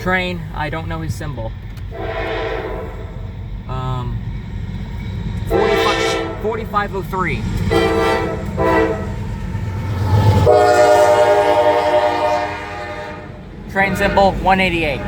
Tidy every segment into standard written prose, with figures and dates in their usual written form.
Train, I don't know his symbol. 4503. Train symbol 188.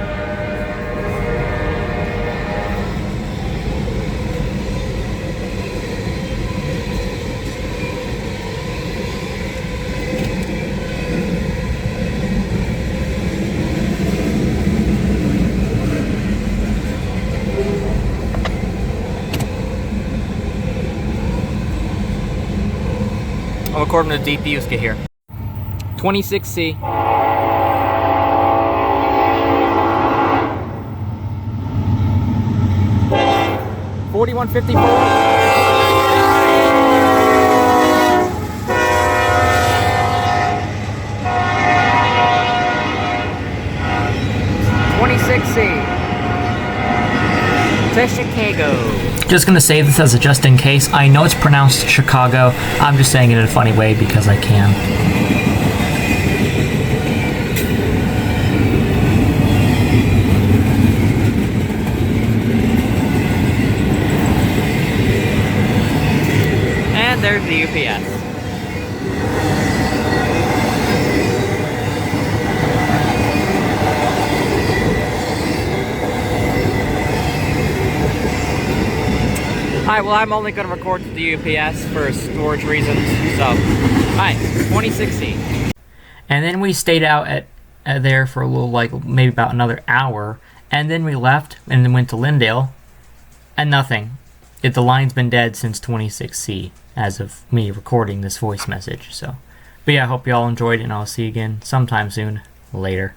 I'm according to DPUs get here. 26C. 4154. 26C. To Chicago. Just gonna say this as a just in case. I know it's pronounced Chicago. I'm just saying it in a funny way because I can. And there's the UPS. Alright, well, I'm only going to record to the UPS for storage reasons, so, alright, 26C. And then we stayed out at there for a little, like, maybe about another hour, and then we left and then went to Lindale, and nothing. The line's been dead since 26C, as of me recording this voice message, so. But yeah, I hope you all enjoyed, and I'll see you again sometime soon. Later.